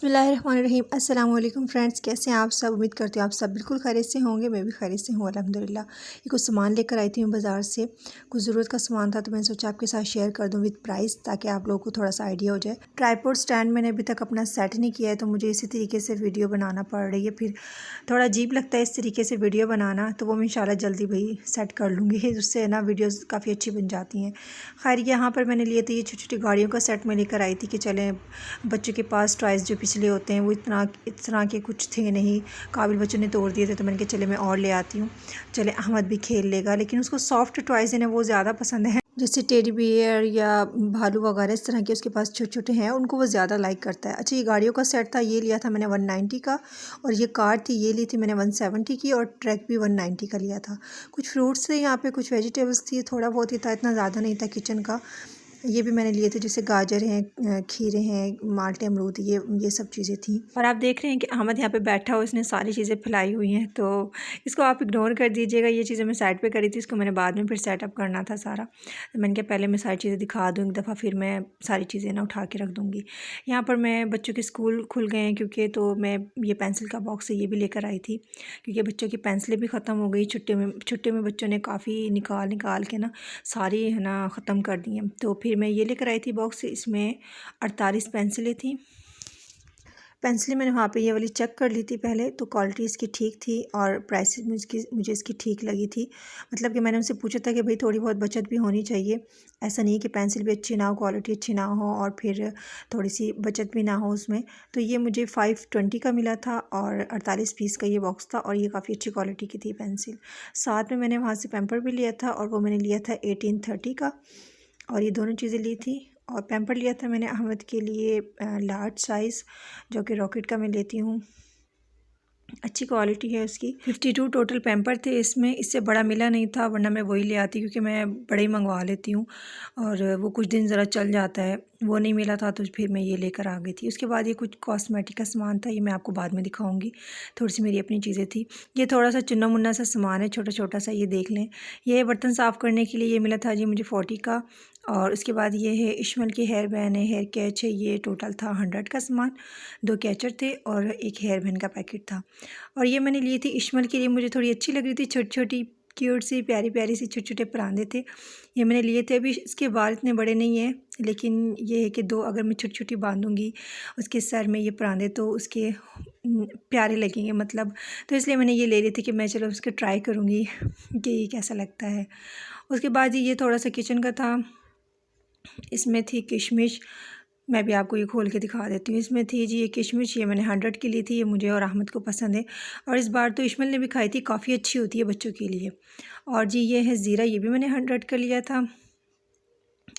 बिस्मिल्लाहिर्रहमानिर्रहीम। अस्सलाम वालेकुम फ्रेंड्स, कैसे हैं आप सब। उम्मीद करती हूँ आप सब बिल्कुल खैरियत से होंगे। मैं भी खैरियत से हूँ अल्हम्दुलिल्लाह। ये कुछ सामान लेकर आई थी मैं बाज़ार से, कुछ ज़रूरत का सामान था तो मैंने सोचा आपके साथ शेयर कर दूँ विद प्राइस, ताकि आप लोगों को थोड़ा सा आइडिया हो जाए। ट्राईपोड स्टैंड मैंने अभी तक अपना सेट नहीं किया है, तो मुझे इसी तरीके से वीडियो बनाना पड़ रही है। फिर थोड़ा अजीब लगता है इस तरीके से वीडियो बनाना, तो वो मैं इंशाल्लाह जल्दी भाई सेट कर लूँगी। उससे ना वीडियोज़ काफ़ी अच्छी बन जाती हैं। खैर, यहाँ पर मैंने लिए थे ये छोटी छोटी गाड़ियों का सेट मैं लेकर आई थी कि चलें बच्चों के पास टॉयज़ जो पिछले होते हैं वो इतना के कुछ थे नहीं, काबिल बच्चों ने तोड़ दिए थे, तो मैंने कहा चले मैं और ले आती हूँ, चले अहमद भी खेल लेगा। लेकिन उसको सॉफ्ट टॉयज़ हैं वो ज़्यादा पसंद है, जैसे टेडी बियर या भालू वगैरह इस तरह के उसके पास छोटे छोटे हैं, उनको वो ज़्यादा लाइक करता है। अच्छा, ये गाड़ियों का सेट था, ये लिया था मैंने 190 का, और ये कार थी ये ली थी मैंने 170 की, और ट्रैक भी 190 का लिया था। कुछ फ्रूट्स थे यहाँ पे, कुछ वेजिटेबल्स थी, थोड़ा बहुत ही था, इतना ज़्यादा नहीं था किचन का। ये भी मैंने लिए थे, जैसे गाजर हैं, खीरे हैं, माल्टे, अमरूद, ये सब चीज़ें थी। और आप देख रहे हैं कि अहमद यहाँ पे बैठा हो, इसने सारी चीज़ें फैलाई हुई हैं, तो इसको आप इग्नोर कर दीजिएगा। ये चीज़ें मैं साइड पे करी थी, इसको मैंने बाद में फिर सेटअप करना था सारा, तो मैंने कहा पहले मैं सारी चीज़ें दिखा दूँ एक दफ़ा, फिर मैं सारी चीज़ें ना उठा के रख दूँगी। यहाँ पर मैं बच्चों के स्कूल खुल गए हैं क्योंकि, तो मैं ये पेंसिल का बॉक्स है ये भी लेकर आई थी, क्योंकि बच्चों की पेंसिलें भी ख़त्म हो गई छुट्टी में बच्चों ने काफ़ी निकाल के ना सारी है ना ख़त्म कर दी हैं। तो फिर मैं ये लेकर आई थी बॉक्स, इसमें 48 पेंसिलें थी। पेंसिलें मैंने वहाँ पे ये वाली चेक कर ली थी पहले, तो क्वालिटी इसकी ठीक थी और प्राइस मुझे इसकी ठीक लगी थी। मतलब कि मैंने उनसे पूछा था कि भाई थोड़ी बहुत बचत भी होनी चाहिए, ऐसा नहीं है कि पेंसिल भी अच्छी ना हो, क्वालिटी अच्छी ना हो और फिर थोड़ी सी बचत भी ना हो उसमें। तो ये मुझे 520 का मिला था और 48 पीस का ये बॉक्स था, और ये काफ़ी अच्छी क्वालिटी की थी पेंसिल। साथ में मैंने वहाँ से पैम्पर भी लिया था, और वो मैंने लिया था 1830 का, और ये दोनों चीज़ें ली थी। और पैम्पर लिया था मैंने अहमद के लिए लार्ज साइज़, जो कि रॉकेट का मैं लेती हूँ, अच्छी क्वालिटी है उसकी। 52 टोटल पैम्पर थे इसमें, इससे बड़ा मिला नहीं था, वरना मैं वही ले आती, क्योंकि मैं बड़े ही मंगवा लेती हूँ और वो कुछ दिन ज़रा चल जाता है। वो नहीं मिला था तो फिर मैं ये लेकर आ गई थी। उसके बाद ये कुछ कॉस्मेटिक का सामान था, ये मैं आपको बाद में दिखाऊंगी। थोड़ी सी मेरी अपनी चीज़ें थी। ये थोड़ा सा चुन्ना मुन्ना सा सामान है, छोटा छोटा सा, ये देख लें। ये बर्तन साफ़ करने के लिए ये मिला था जी मुझे 40 का। और उसके बाद ये है इशमल की हेयर बैन है, हेयर कैच है, ये टोटल था 100 का सामान। 2 कैचर थे और एक हेयर बैन का पैकेट था। और ये मैंने ली थी इशमल के लिए, मुझे थोड़ी अच्छी लग रही थी, छोटी छोटी क्यूट सी प्यारी प्यारी सी छोटे छोटे परांदे थे, ये मैंने लिए थे। अभी इसके बाल इतने बड़े नहीं हैं, लेकिन ये है कि दो अगर मैं छोटी छोटी बांधूंगी उसके सर में ये परांदे, तो उसके प्यारे लगेंगे मतलब। तो इसलिए मैंने ये ले ली थी कि मैं चलो उसको ट्राई करूँगी कि ये कैसा लगता है। उसके बाद ये थोड़ा सा किचन का था, इसमें थी किशमिश, मैं भी आपको ये खोल के दिखा देती हूँ। इसमें थी जी ये किशमिश, ये मैंने 100 की ली थी, ये मुझे और अहमद को पसंद है, और इस बार तो इशमल ने भी खाई थी, काफ़ी अच्छी होती है बच्चों के लिए। और जी ये है ज़ीरा, ये भी मैंने 100 का लिया था।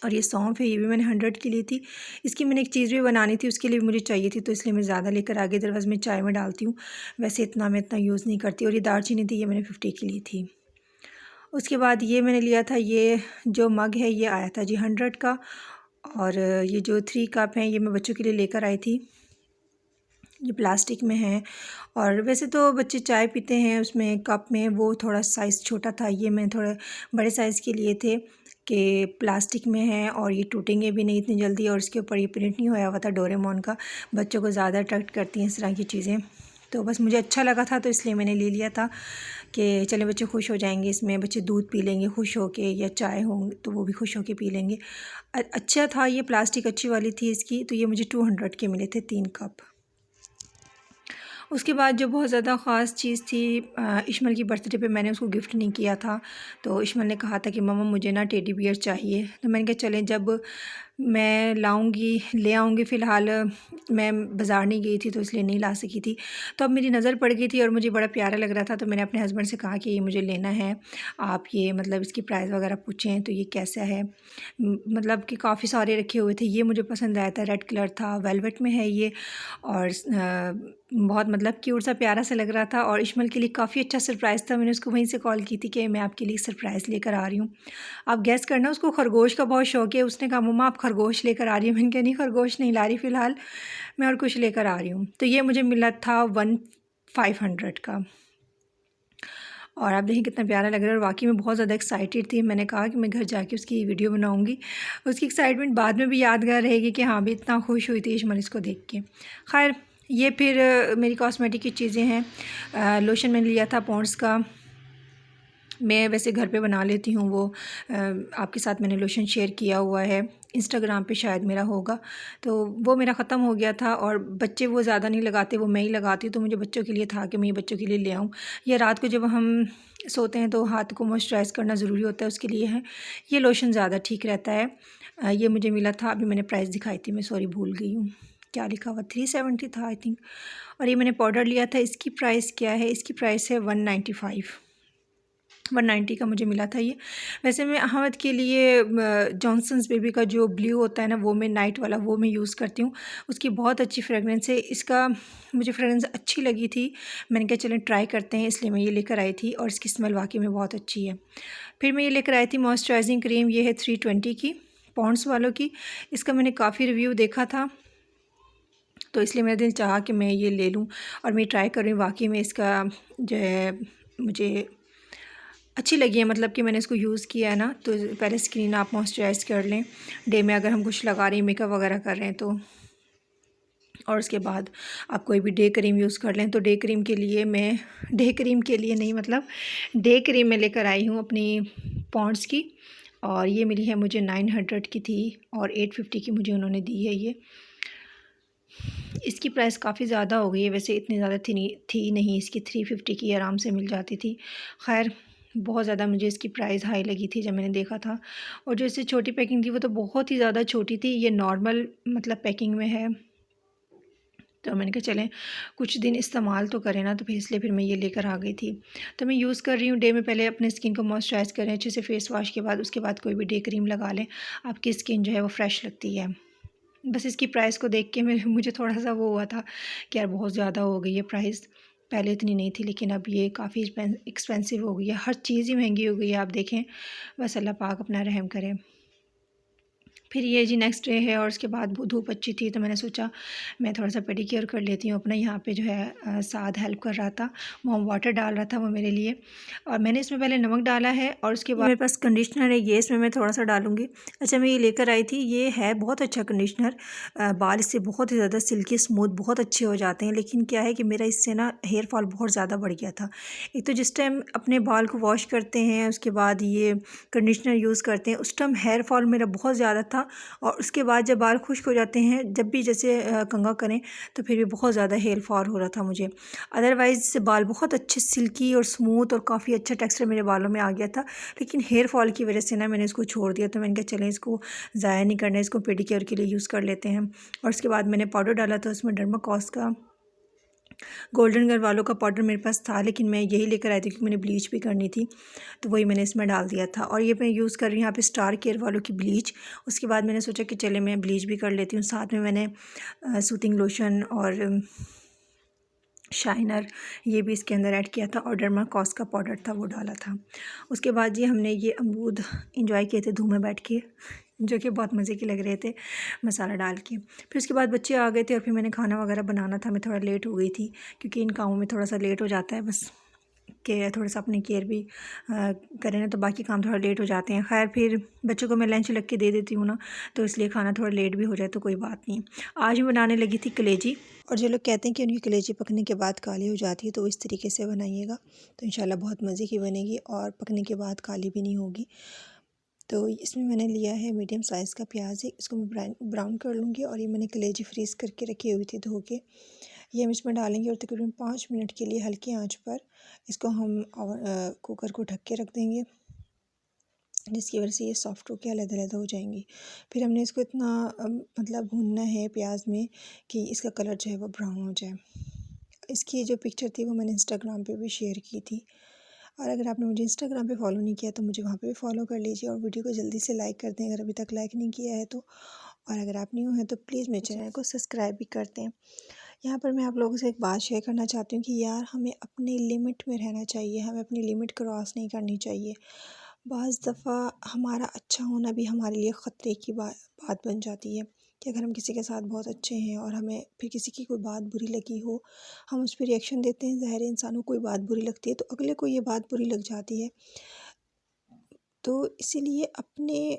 और ये सौंफ है, ये भी मैंने 100 की ली थी। इसकी मैंने एक चीज़ भी बनानी थी, उसके लिए मुझे चाहिए थी, तो इसलिए मैं ज़्यादा लेकर आ गई। अदरवाइज़ मैं चाय में डालती हूँ, वैसे मैं इतना यूज़ नहीं करती। और ये दालचीनी थी, ये मैंने 50 की ली थी। उसके बाद ये मैंने लिया था, ये जो मग है ये आया था जी 100 का। और ये जो 3 कप हैं ये मैं बच्चों के लिए लेकर आई थी, ये प्लास्टिक में है। और वैसे तो बच्चे चाय पीते हैं उसमें कप में, वो थोड़ा साइज़ छोटा था, ये मैं थोड़े बड़े साइज़ के लिए थे कि प्लास्टिक में है और ये टूटेंगे भी नहीं इतनी जल्दी, और इसके ऊपर ये प्रिंट नहीं होया हुआ था डोरेमोन का। बच्चों को ज़्यादा अट्रैक्ट करती हैं इस तरह की चीज़ें, तो बस मुझे अच्छा लगा था तो इसलिए मैंने ले लिया था कि चले बच्चे खुश हो जाएंगे इसमें, बच्चे दूध पी लेंगे खुश होके, या चाय होंगे तो वो भी खुश होके पी लेंगे। अच्छा था ये, प्लास्टिक अच्छी वाली थी इसकी। तो ये मुझे 200 के मिले थे 3 कप। उसके बाद जो बहुत ज़्यादा ख़ास चीज़ थी, इशमल की बर्थडे पे मैंने उसको गिफ्ट नहीं किया था, तो इशमल ने कहा था कि मम्मा मुझे ना टेडी बियर चाहिए। तो मैंने कहा चलें जब मैं ले आऊँगी। फ़िलहाल मैं बाज़ार नहीं गई थी तो इसलिए नहीं ला सकी थी, तो अब मेरी नज़र पड़ गई थी और मुझे बड़ा प्यारा लग रहा था, तो मैंने अपने हस्बैंड से कहा कि ये मुझे लेना है, आप ये मतलब इसकी प्राइस वगैरह पूछें तो ये कैसा है। मतलब कि काफ़ी सारे रखे हुए थे, ये मुझे पसंद आया था, रेड कलर था, वेलवेट में है ये, और बहुत मतलब क्यूट सा प्यारा सा लग रहा था। और इशमल के लिए काफ़ी अच्छा सरप्राइज़ था, मैंने उसको वहीं से कॉल की थी कि मैं आपके लिए सरप्राइज़ लेकर आ रही हूँ। आप गेस करना, उसको खरगोश का बहुत शौक़ है। उसने कहा मम्मा आप खरगोश लेकर आ रही हो। मैंने कहा नहीं खरगोश नहीं ला रही फ़िलहाल, मैं और कुछ लेकर आ रही हूँ। तो ये मुझे मिला था 500 का, और आप देखें कितना प्यारा लग रहा है। और वाकई में बहुत ज़्यादा एक्साइटेड थी, मैंने कहा कि मैं घर जाके उसकी वीडियो बनाऊँगी। उसकी एक्साइटमेंट बाद में भी यादगार रहेगी कि हाँ भी इतना खुश हुई थी इशमल इसको देख के। खैर ये फिर मेरी कॉस्मेटिक की चीज़ें हैं। लोशन मैंने लिया था पॉन्ड्स का, मैं वैसे घर पे बना लेती हूँ वो। आपके साथ मैंने लोशन शेयर किया हुआ है, इंस्टाग्राम पे शायद मेरा होगा। तो वो मेरा ख़त्म हो गया था और बच्चे वो ज़्यादा नहीं लगाते, वो मैं ही लगाती हूँ। तो मुझे बच्चों के लिए था कि मैं ये बच्चों के लिए ले आऊँ। या रात को जब हम सोते हैं तो हाथ को मॉइस्चराइज़ करना ज़रूरी होता है, उसके लिए है ये लोशन ज़्यादा ठीक रहता है। ये मुझे मिला था, अभी मैंने प्राइस दिखाई थी, मैं सॉरी भूल गई हूँ क्या लिखा हुआ, 370 था आई थिंक। और ये मैंने पाउडर लिया था, इसकी प्राइस क्या है, इसकी प्राइस है 195, 190 का मुझे मिला था ये। वैसे मैं अहमद के लिए जॉनसन्स बेबी का जो ब्लू होता है ना, वो मैं नाइट वाला वो मैं यूज़ करती हूँ। उसकी बहुत अच्छी फ्रेगरेंस है, इसका मुझे फ्रेगरेंस अच्छी लगी थी। मैंने कहा चलें ट्राई करते हैं, इसलिए मैं ये लेकर आई थी और इसकी स्मेल वाकई में बहुत अच्छी है। फिर मैं ये लेकर आई थी मॉइस्चराइजिंग क्रीम, ये है 320 की, पॉन्ड्स वालों की। इसका मैंने काफ़ी रिव्यू देखा था तो इसलिए मेरा दिल चाहा कि मैं ये ले लूँ और मैं ट्राई कर रही हूँ। वाकई में इसका जो है मुझे अच्छी लगी है, मतलब कि मैंने इसको यूज़ किया है ना। तो पहले स्किन आप मॉइस्चराइज़ कर लें डे में, अगर हम कुछ लगा रहे हैं मेकअप वगैरह कर रहे हैं तो। और उसके बाद आप कोई भी डे क्रीम यूज़ कर लें। तो डे क्रीम के लिए मैं डे क्रीम के लिए नहीं, मतलब डे क्रीम मैं लेकर आई हूँ अपनी पॉन्ड्स की, और ये मिली है मुझे 900 की थी और 850 की मुझे उन्होंने दी है ये। इसकी प्राइस काफ़ी ज़्यादा हो गई है, वैसे इतनी ज़्यादा थी नहीं, इसकी 350 की आराम से मिल जाती थी। खैर बहुत ज़्यादा मुझे इसकी प्राइस हाई लगी थी जब मैंने देखा था। और जो इससे छोटी पैकिंग थी वो तो बहुत ही ज़्यादा छोटी थी, ये नॉर्मल मतलब पैकिंग में है। तो मैंने कहा चलें कुछ दिन इस्तेमाल तो करें ना, तो फिर इसलिए फिर मैं ये लेकर आ गई थी। तो मैं यूज़ कर रही हूँ डे में, पहले अपने स्किन को मॉइस्चराइज़ करें अच्छे से फेस वॉश के बाद, उसके बाद कोई भी डे क्रीम लगा लें, आपकी स्किन जो है वो फ्रेश लगती है। बस इसकी प्राइस को देख के मैं मुझे थोड़ा-सा वो हुआ था कि यार बहुत ज़्यादा हो गई है प्राइस। पहले इतनी नहीं थी लेकिन अब ये काफ़ी एक्सपेंसिव हो गई है, हर चीज़ ही महंगी हो गई है आप देखें। बस अल्लाह पाक अपना रहम करे। फिर ये जी नेक्स्ट डे है और उसके बाद धूप अच्छी थी तो मैंने सोचा मैं थोड़ा-सा पेडिक्योर कर लेती हूँ अपना। यहाँ पे जो है साद हेल्प कर रहा था, वार्म वाटर डाल रहा था वो मेरे लिए, और मैंने इसमें पहले नमक डाला है और उसके बाद मेरे पास कंडीशनर है, ये इसमें मैं थोड़ा-सा डालूँगी। अच्छा मैं ये लेकर आई थी, ये है बहुत अच्छा कंडीशनर। बाल इससे बहुत ही ज़्यादा सिल्की स्मूथ बहुत अच्छे हो जाते हैं, लेकिन क्या है कि मेरा इससे ना हेयर फॉल बहुत ज़्यादा बढ़ गया था। एक तो जिस टाइम अपने बाल को वॉश करते हैं उसके बाद ये कंडीशनर यूज़ करते हैं, उस टाइम हेयर फॉल मेरा बहुत ज़्यादा था। और उसके बाद जब बाल खुश्क हो जाते हैं, जब भी जैसे कंघा करें तो फिर भी बहुत ज़्यादा हेयर फॉल हो रहा था मुझे। अदरवाइज़ बाल बहुत अच्छे सिल्की और स्मूथ और काफ़ी अच्छा टेक्सचर मेरे बालों में आ गया था, लेकिन हेयर फॉल की वजह से ना मैंने इसको छोड़ दिया। तो मैंने कहा चलें इसको ज़ाया नहीं करना, इसको पेडिक्योर के लिए यूज़ कर लेते हैं। और उसके बाद मैंने पाउडर डाला था उसमें, डर्माकॉस का गोल्डन गर्ल वालों का पाउडर मेरे पास था, लेकिन मैं यही लेकर आई थी क्योंकि मैंने ब्लीच भी करनी थी, तो वही मैंने इसमें डाल दिया था। और ये मैं यूज़ कर रही हूँ यहाँ पे स्टार केयर वालों की ब्लीच। उसके बाद मैंने सोचा कि चले मैं ब्लीच भी कर लेती हूँ, साथ में मैंने सूथिंग लोशन और शाइनर ये भी इसके अंदर ऐड किया था, और डर्माकॉस का पाउडर था वो डाला था। उसके बाद ये हमने ये अमरूद इंजॉय किए थे धूप में बैठ के, जो कि बहुत मज़े के लग रहे थे मसाला डाल के। फिर उसके बाद बच्चे आ गए थे और फिर मैंने खाना वगैरह बनाना था, मैं थोड़ा लेट हो गई थी क्योंकि इन कामों में थोड़ा सा लेट हो जाता है, बस कि थोड़ा सा अपनी केयर भी करें ना, तो बाकी काम थोड़ा लेट हो जाते हैं। खैर फिर बच्चों को मैं लंच लग के दे देती हूँ ना, तो इसलिए खाना थोड़ा लेट भी हो जाए तो कोई बात नहीं। आज मैं बनाने लगी थी कलेजी, और जो लोग कहते हैं कि उनकी कलेजी पकने के बाद काली हो जाती है, तो इस तरीके से बनाइएगा तो इंशाल्लाह बहुत मज़े की बनेगी और पकने के बाद काली भी नहीं होगी। तो इसमें मैंने लिया है मीडियम साइज़ का प्याज है, इसको मैं ब्राउन कर लूँगी। और ये मैंने कलेजी फ्रीज़ करके रखी हुई थी धो के, ये हम इसमें डालेंगे और तकरीबन 5 मिनट के लिए हल्की आंच पर इसको हम कुकर को ढक के रख देंगे, जिसकी वजह से ये सॉफ्ट होकर अलग-अलग हो जाएंगी। फिर हमने इसको इतना मतलब भूनना है प्याज में कि इसका कलर जो है वो ब्राउन हो जाए। इसकी जो पिक्चर थी वो मैंने इंस्टाग्राम पे भी शेयर की थी, और अगर आपने मुझे इंस्टाग्राम पे फॉलो नहीं किया तो मुझे वहाँ पे भी फॉलो कर लीजिए, और वीडियो को जल्दी से लाइक कर दें अगर अभी तक लाइक नहीं किया है तो। और अगर आप न्यू हैं तो प्लीज़ मेरे चैनल को सब्सक्राइब भी कर दें। यहाँ पर मैं आप लोगों से एक बात शेयर करना चाहती हूँ कि यार हमें अपनी लिमिट में रहना चाहिए, हमें अपनी लिमिट क्रॉस नहीं करनी चाहिए। बाज़ दफ़ा हमारा अच्छा होना भी हमारे लिए ख़तरे की बात बन जाती है कि अगर हम किसी के साथ बहुत अच्छे हैं और हमें फिर किसी की कोई बात बुरी लगी हो, हम उस पर रिएक्शन देते हैं। ज़ाहिर है इंसान को कोई बात बुरी लगती है तो अगले को ये बात बुरी लग जाती है। तो इसीलिए अपने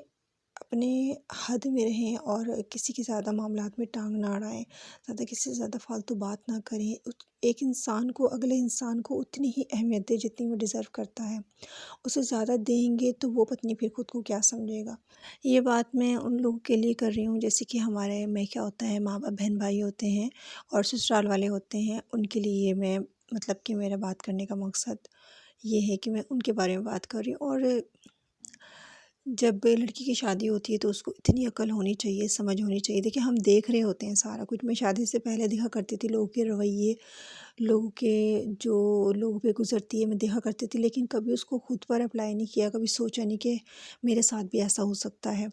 अपने हद में रहें और किसी के ज़्यादा मामलात में टांग ना अड़ाएं, ज़्यादा किसी से ज़्यादा फालतू बात ना करें। एक इंसान को, अगले इंसान को उतनी ही अहमियत दें जितनी वो डिज़र्व करता है। उससे ज़्यादा देंगे तो वो पता नहीं फिर खुद को क्या समझेगा। ये बात मैं उन लोगों के लिए कर रही हूँ जैसे कि हमारे में क्या होता है, माँ बाप बहन भाई होते हैं और ससुराल वाले होते हैं, उनके लिए ये मैं मतलब कि मेरा बात करने का मकसद ये है कि मैं उनके बारे में बात कर रही हूँ। और जब लड़की की शादी होती है तो उसको इतनी अकल होनी चाहिए, समझ होनी चाहिए। देखिए हम देख रहे होते हैं सारा कुछ। मैं शादी से पहले देखा करती थी लोगों के रवैये, लोगों के जो लोगों पे गुजरती है मैं देखा करती थी, लेकिन कभी उसको खुद पर अप्लाई नहीं किया, कभी सोचा नहीं कि मेरे साथ भी ऐसा हो सकता है।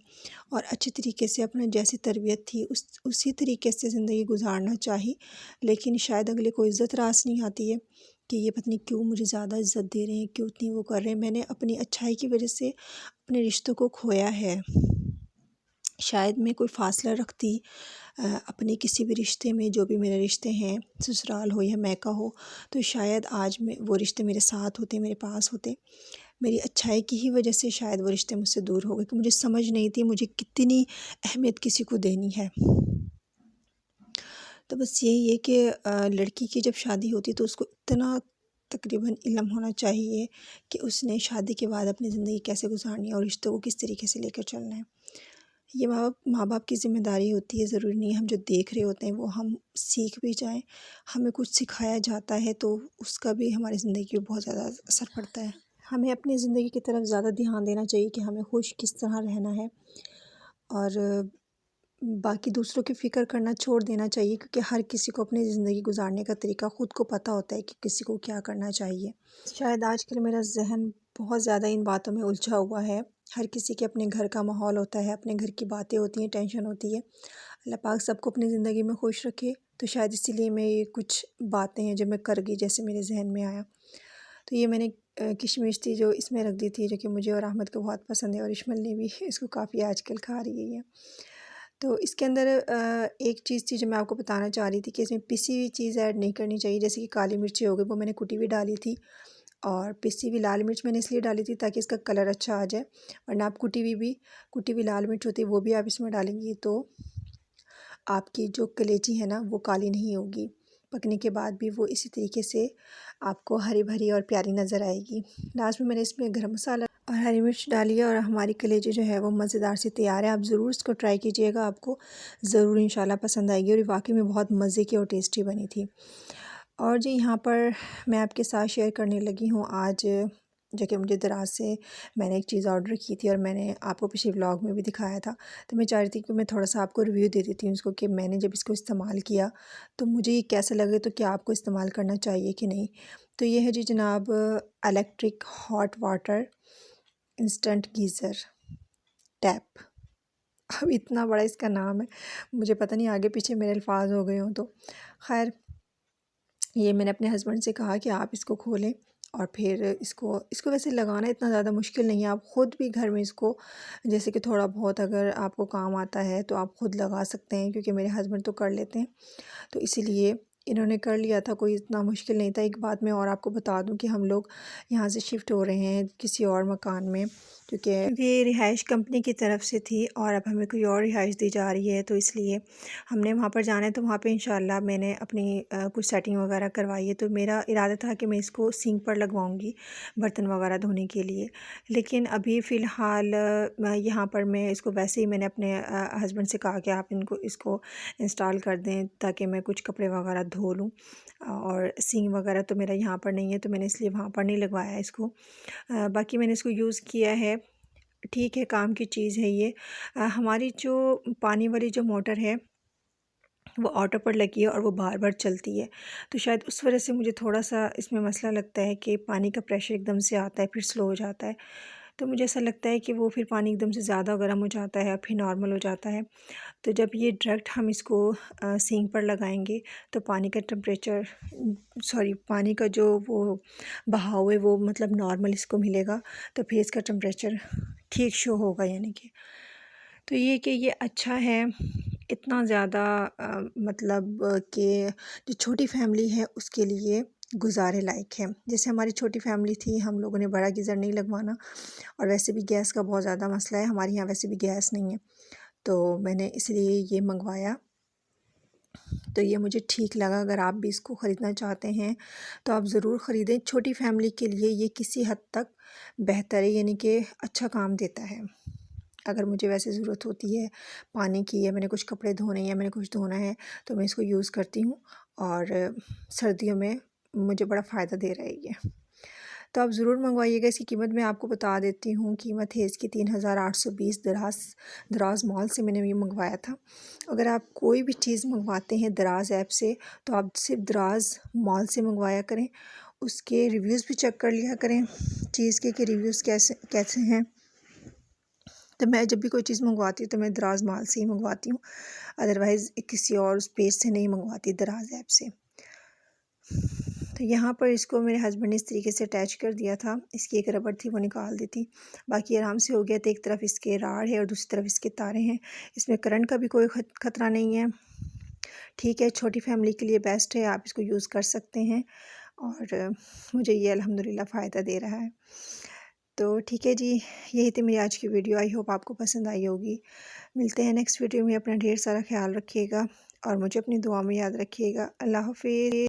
और अच्छे तरीके से अपना जैसी तरबियत थी उसी तरीके से ज़िंदगी गुजारना चाहिए। लेकिन शायद अगले को इज़्ज़त रास नहीं आती है कि ये पता नहीं क्यों मुझे ज़्यादा इज़्ज़त दे रहे हैं, क्यों इतनी वो कर रहे हैं। मैंने अपनी अच्छाई की वजह से अपने रिश्तों को खोया है। शायद मैं कोई फ़ासला रखती अपने किसी भी रिश्ते में, जो भी मेरे रिश्ते हैं, ससुराल हो या मायका हो, तो शायद आज मैं वो रिश्ते मेरे साथ होते, मेरे पास होते। मेरी अच्छाई की ही वजह से शायद वो रिश्ते मुझसे दूर हो गए कि मुझे समझ नहीं थी मुझे कितनी अहमियत किसी को देनी है। तो बस यही है कि लड़की की जब शादी होती है तो उसको इतना तकरीबन इल्म होना चाहिए कि उसने शादी के बाद अपनी ज़िंदगी कैसे गुजारनी है और रिश्तों को किस तरीके से लेकर चलना है। ये माँ बाप की ज़िम्मेदारी होती है। ज़रूरी नहीं है हम जो देख रहे होते हैं वो हम सीख भी जाएं। हमें कुछ सिखाया जाता है तो उसका भी हमारी ज़िंदगी पे बहुत ज़्यादा असर पड़ता है। हमें अपनी ज़िंदगी की तरफ ज़्यादा ध्यान देना चाहिए कि हमें खुश किस तरह रहना है, और बाकी दूसरों की फ़िक्र करना छोड़ देना चाहिए, क्योंकि हर किसी को अपनी ज़िंदगी गुजारने का तरीका ख़ुद को पता होता है कि किसी को क्या करना चाहिए। शायद आजकल मेरा ज़हन बहुत ज़्यादा इन बातों में उलझा हुआ है। हर किसी के अपने घर का माहौल होता है, अपने घर की बातें होती हैं, टेंशन होती है। अल्लाह पाक सबको अपनी ज़िंदगी में खुश रखे। तो शायद इसीलिए मैं ये कुछ बातें हैं जो मैं कर गई, जैसे मेरे ज़हन में आया। तो ये मैंने किशमिश थी जो इसमें रख दी थी, जो कि मुझे और अहमद को बहुत पसंद है, और इशमल ने भी इसको काफ़ी आजकल खा रही है। तो इसके अंदर एक चीज़ थी जो मैं आपको बताना चाह रही थी कि इसमें पिसी हुई चीज़ ऐड नहीं करनी चाहिए। जैसे कि काली मिर्ची हो गई, वो मैंने कुटी हुई डाली थी, और पिसी हुई लाल मिर्च मैंने इसलिए डाली थी ताकि इसका कलर अच्छा आ जाए। वरना आप कुटी हुई लाल मिर्च होती है वो भी आप इसमें डालेंगी तो आपकी जो कलेजी है ना वो काली नहीं होगी। पकने के बाद भी वो इसी तरीके से आपको हरी भरी और प्यारी नज़र आएगी। लास्ट में मैंने इसमें गरम मसाला और हरी मिर्च डाली है, और हमारी कलेजी जो है वो मज़ेदार से तैयार है। आप ज़रूर इसको ट्राई कीजिएगा, आपको ज़रूर इंशाल्लाह पसंद आएगी। और ये वाकई में बहुत मज़े की और टेस्टी बनी थी। और जी यहाँ पर मैं आपके साथ शेयर करने लगी हूँ आज, जो कि मुझे दराज से मैंने एक चीज़ ऑर्डर की थी और मैंने आपको पिछले व्लॉग में भी दिखाया था। तो मैं चाह रही थी कि मैं थोड़ा-सा आपको रिव्यू दे देती हूँ इसको, कि मैंने जब इसको इस्तेमाल किया तो मुझे ये कैसा लगे, तो क्या आपको इस्तेमाल करना चाहिए कि नहीं। तो ये है जी जनाब, electric hot water instant geyser tap. अब इतना बड़ा इसका नाम है, मुझे पता नहीं आगे पीछे मेरे अल्फाज हो गए हों तो। ख़ैर, ये मैंने अपने हस्बैंड से कहा कि आप इसको खोलें, और फिर इसको इसको वैसे लगाना इतना ज़्यादा मुश्किल नहीं है। आप ख़ुद भी घर में इसको, जैसे कि थोड़ा बहुत अगर आपको काम आता है तो आप ख़ुद लगा सकते हैं, क्योंकि मेरे हस्बैंड तो कर लेते हैं, तो इसीलिए इन्होंने कर लिया था। कोई इतना मुश्किल नहीं था। एक बात मैं और आपको बता दूं कि हम लोग यहाँ से शिफ्ट हो रहे हैं किसी और मकान में, क्योंकि ये रिहाइश कंपनी की तरफ से थी और अब हमें कोई और रिहाइश दी जा रही है, तो इसलिए हमने वहाँ पर जाना है। तो वहाँ पे इंशाल्लाह मैंने अपनी कुछ सेटिंग वगैरह करवाई है। तो मेरा इरादा था कि मैं इसको सिंक पर लगवाऊँगी बर्तन वगैरह धोने के लिए, लेकिन अभी फ़िलहाल यहाँ पर मैं इसको वैसे ही मैंने अपने हस्बैंड से कहा कि आप इसको इंस्टॉल कर दें ताकि मैं कुछ कपड़े वगैरह धो लूँ। और सिंक वगैरह तो मेरा यहाँ पर नहीं है, तो मैंने इसलिए वहाँ पर नहीं लगवाया इसको। बाकी मैंने इसको यूज़ किया है, ठीक है, काम की चीज़ है ये। हमारी जो पानी वाली जो मोटर है वो ऑटो पर लगी है और वो बार बार चलती है, तो शायद उस वजह से मुझे थोड़ा सा इसमें मसला लगता है कि पानी का प्रेशर एकदम से आता है फिर स्लो हो जाता है। तो मुझे ऐसा लगता है कि वो फिर पानी एकदम से ज़्यादा गर्म हो जाता है और फिर नॉर्मल हो जाता है। तो जब ये डायरेक्ट हम इसको सिंक पर लगाएंगे तो पानी का टेम्परेचर, सॉरी, पानी का जो वो बहाव है वो मतलब नॉर्मल इसको मिलेगा, तो फिर इसका टेम्परेचर ठीक शो होगा, यानी कि। तो ये कि ये अच्छा है। इतना ज़्यादा मतलब कि जो छोटी फैमिली है उसके लिए गुजारे लायक है। जैसे हमारी छोटी फैमिली थी, हम लोगों ने बड़ा गीज़र नहीं लगवाना, और वैसे भी गैस का बहुत ज़्यादा मसला है, हमारे यहाँ वैसे भी गैस नहीं है, तो मैंने इसलिए ये मंगवाया। तो ये मुझे ठीक लगा। अगर आप भी इसको ख़रीदना चाहते हैं तो आप ज़रूर ख़रीदें। छोटी फैमिली के लिए ये किसी हद तक बेहतर है, यानी कि अच्छा काम देता है। अगर मुझे वैसे ज़रूरत होती है पानी की, या मैंने कुछ कपड़े धोने या मैंने कुछ धोना है, तो मैं इसको यूज़ करती हूँ, और सर्दियों में मुझे बड़ा फ़ायदा दे रहा है ये। तो आप ज़रूर मंगवाइएगा। इसकी कीमत मैं आपको बता देती हूँ। कीमत है इसकी 3820 दराज़ मॉल से मैंने ये मंगवाया था। अगर आप कोई भी चीज़ मंगवाते हैं दराज़ ऐप से, तो आप सिर्फ दराज़ मॉल से मंगवाया करें। उसके रिव्यूज़ भी चेक कर लिया करें चीज़ के कि रिव्यूज़ कैसे कैसे हैं। तो मैं जब भी कोई चीज़ मंगवाती हूँ तो मैं दराज़ मॉल से ही मंगवाती हूँ, अदरवाइज़ किसी और उस पेज से नहीं मंगवाती, दराज़ ऐप से। तो यहाँ पर इसको मेरे हस्बैंड ने इस तरीके से अटैच कर दिया था। इसकी एक रबड़ थी, वो निकाल दी थी, बाकी आराम से हो गया। तो एक तरफ इसके राड है और दूसरी तरफ इसके तारे हैं। इसमें करंट का भी कोई ख़तरा नहीं है। ठीक है, छोटी फैमिली के लिए बेस्ट है, आप इसको यूज़ कर सकते हैं, और मुझे ये अल्हम्दुलिल्लाह फ़ायदा दे रहा है। तो ठीक है जी, यही थी मेरी आज की वीडियो। आई होप आपको पसंद आई होगी। मिलते हैं नेक्स्ट वीडियो में। अपना ढेर सारा ख्याल रखिएगा और मुझे अपनी दुआ में याद रखिएगा। अल्लाह हाफ़िज़।